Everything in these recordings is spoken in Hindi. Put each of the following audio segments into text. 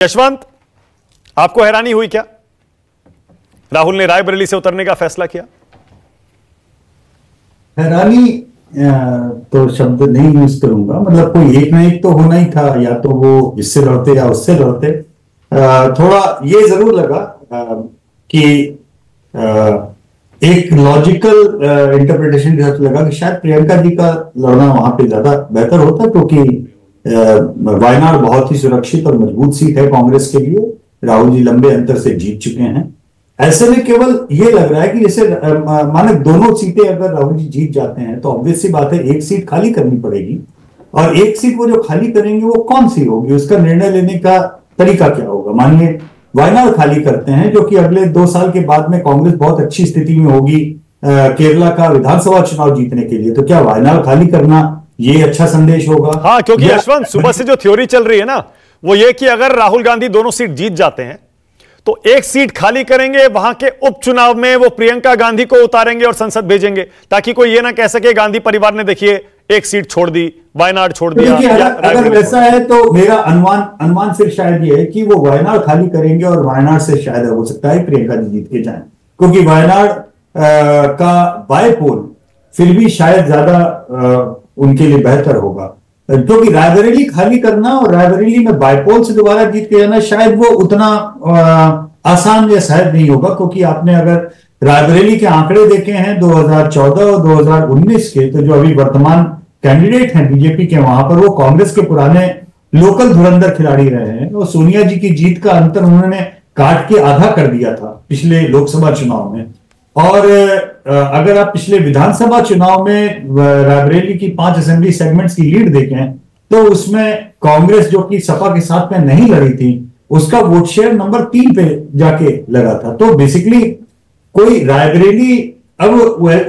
यशवंत, आपको हैरानी हुई क्या? राहुल ने रायबरेली से उतरने का फैसला किया। हैरानी तो शब्द नहीं यूज करूंगा, मतलब कोई एक ना एक तो होना ही था, या तो वो इससे लड़ते या उससे लड़ते। थोड़ा ये जरूर लगा कि एक लॉजिकल इंटरप्रिटेशन के साथ लगा कि शायद प्रियंका जी का लड़ना वहां पे ज्यादा बेहतर होता, क्योंकि वायनाड बहुत ही सुरक्षित और मजबूत सीट है कांग्रेस के लिए। राहुल जी लंबे अंतर से जीत चुके हैं। ऐसे में केवल ये लग रहा है कि जैसे माने दोनों सीटें अगर राहुल जी जीत जाते हैं तो ऑब्वियस सी बात है एक सीट खाली करनी पड़ेगी, और एक सीट वो जो खाली करेंगे वो कौन सी होगी, उसका निर्णय लेने का तरीका क्या होगा। मानिए वायनाड खाली करते हैं, जो कि अगले 2 साल के बाद में कांग्रेस बहुत अच्छी स्थिति में होगी केरला का विधानसभा चुनाव जीतने के लिए, तो क्या वायनाड खाली करना ये अच्छा संदेश होगा? हाँ, क्योंकि यशवंत सुबह से जो थ्योरी चल रही है ना, वो ये कि अगर राहुल गांधी दोनों सीट जीत जाते हैं तो एक सीट खाली करेंगे, वहां के उपचुनाव में वो प्रियंका गांधी को उतारेंगे और संसद भेजेंगे, ताकि कोई ये ना कह सके गांधी परिवार ने देखिए एक सीट छोड़ दी, वायनाड छोड़ दिया। अगर वैसा है तो मेरा अनुमान सिर्फ शायद ये है कि वो वायनाड खाली करेंगे और वायनाड से शायद हो सकता है प्रियंका जी जीत के जाएं, क्योंकि वायनाड का बायपोल फिर भी शायद ज्यादा उनके लिए बेहतर होगा, क्योंकि रायबरेली खाली करना और रायबरेली में बायपोल से दोबारा जीत के जाना शायद वो उतना आसान या शायद नहीं होगा, क्योंकि आपने अगर रायबरेली के आंकड़े देखे हैं 2014 और 2019 के, तो जो अभी वर्तमान कैंडिडेट हैं बीजेपी के, वहां पर वो कांग्रेस के पुराने लोकल धुरंधर खिलाड़ी रहे हैं, और सोनिया जी की जीत का अंतर उन्होंने काट के आधा कर दिया था पिछले लोकसभा चुनाव में। और अगर आप पिछले विधानसभा चुनाव में रायबरेली की 5 असेंबली सेगमेंट्स की लीड देखें तो उसमें कांग्रेस, जो कि सपा के साथ में नहीं लड़ी थी, उसका वोट शेयर नंबर 3 पे जाके लगा था। तो बेसिकली कोई रायबरेली अब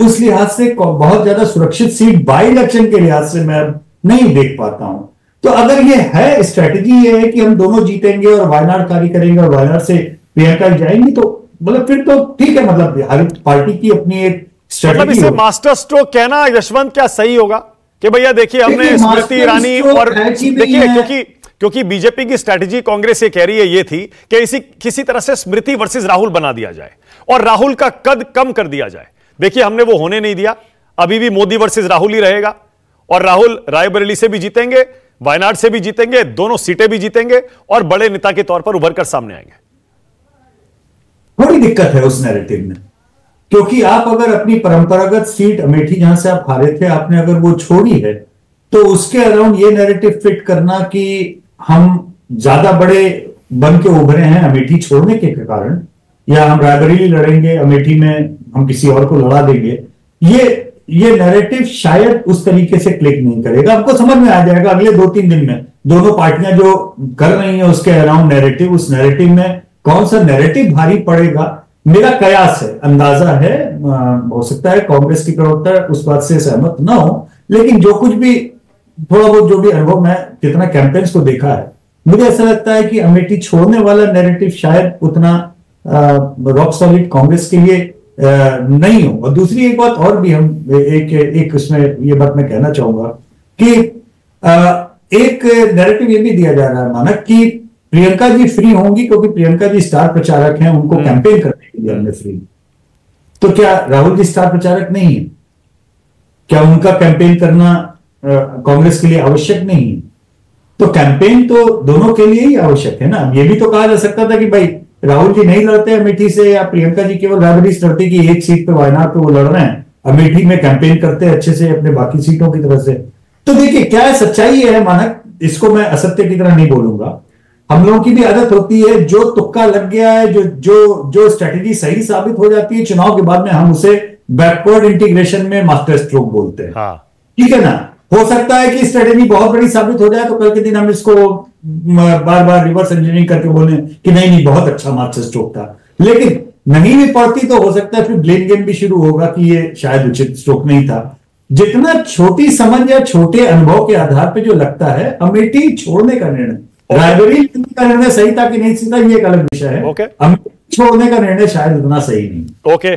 उस लिहाज से बहुत ज्यादा सुरक्षित सीट बाई इलेक्शन के लिहाज से मैं नहीं देख पाता हूं। तो अगर ये है स्ट्रेटेजी, ये है कि हम दोनों जीतेंगे और वायनाड खाली करेंगे और वायनाड से प्रियंका जाएंगी, तो मतलब फिर तो ठीक है, मतलब हर पार्टी की अपनी एक स्ट्रेटजी। मतलब इसे मास्टर स्ट्रोक कहना यशवंत क्या सही होगा कि भैया देखिए हमने स्मृति ईरानी और देखिए, क्योंकि बीजेपी की स्ट्रेटजी कांग्रेस ये कह रही है ये थी कि किसी तरह से स्मृति वर्सेस राहुल बना दिया जाए और राहुल का कद कम कर दिया जाए। देखिए हमने वो होने नहीं दिया, अभी भी मोदी वर्सेस राहुल ही रहेगा, और राहुल रायबरेली से भी जीतेंगे, वायनाड से भी जीतेंगे, दोनों सीटें भी जीतेंगे और बड़े नेता के तौर पर उभर कर सामने आएंगे। बड़ी दिक्कत है उस नैरेटिव में, क्योंकि आप अगर अपनी परंपरागत सीट अमेठी जहां से आप हारे थे, आपने अगर वो छोड़ी है, तो उसके अराउंड ये नैरेटिव फिट करना कि हम ज्यादा बड़े बन के उभरे हैं अमेठी छोड़ने के कारण, या हम रायबरेली लड़ेंगे, अमेठी में हम किसी और को लड़ा देंगे, ये नैरेटिव शायद उस तरीके से क्लिक नहीं करेगा। आपको समझ में आ जाएगा अगले 2-3 दिन में दोनों पार्टियां जो कर रही हैं उसके अराउंड नैरेटिव, उस नैरेटिव में कौन सा नैरेटिव भारी पड़ेगा। मेरा कयास है, अंदाजा है, हो सकता है कांग्रेस की प्रवक्ता उस बात से सहमत ना हो, लेकिन जो कुछ भी थोड़ा बहुत जो भी अनुभव मैं जितना कैंपेन्स को देखा है, मुझे ऐसा लगता है कि अमेठी छोड़ने वाला नैरेटिव शायद उतना रॉक सॉलिड कांग्रेस के लिए नहीं हो। और दूसरी एक बात और भी हम एक उसमें ये बात मैं कहना चाहूंगा कि एक नैरेटिव ये भी दिया जा रहा है मानक कि प्रियंका जी फ्री होंगी, क्योंकि प्रियंका जी स्टार प्रचारक हैं, उनको कैंपेन करने के लिए हमने फ्री। तो क्या राहुल जी स्टार प्रचारक नहीं है? क्या उनका कैंपेन करना कांग्रेस के लिए आवश्यक नहीं है? तो कैंपेन तो दोनों के लिए ही आवश्यक है ना। ये भी तो कहा जा सकता था कि भाई राहुल जी नहीं लड़ते अमेठी से, या प्रियंका जी केवल रायबरेली से लड़ती कि एक सीट पे वायनाड पे वो लड़ रहे हैं, अमेठी में कैंपेन करते अच्छे से अपने बाकी सीटों की तरफ से। तो देखिए क्या है, सच्चाई है मानक, इसको मैं असत्य की तरह नहीं बोलूंगा। हम लोगों की भी आदत होती है, जो तुक्का लग गया है, जो स्ट्रेटेजी सही साबित हो जाती है चुनाव के बाद में, हम उसे बैकवर्ड इंटीग्रेशन में मास्टर स्ट्रोक बोलते हैं। ठीक है ना। हो सकता है कि स्ट्रेटेजी बहुत बड़ी साबित हो जाए तो कल के दिन हम इसको बार बार रिवर्स इंजीनियरिंग करके बोले कि नहीं बहुत अच्छा मास्टर स्ट्रोक था, लेकिन नहीं भी पड़ती तो हो सकता है फिर ब्लेम गेम भी शुरू होगा कि ये शायद उचित स्ट्रोक नहीं था। जितना छोटी समझ या छोटे अनुभव के आधार पर जो लगता है, अमेठी छोड़ने का निर्णय, रायबरेली का निर्णय सही था कि नहीं सही था, ये एक अलग विषय है। अमेठी छोड़ने का निर्णय शायद उतना सही नहीं। ओके।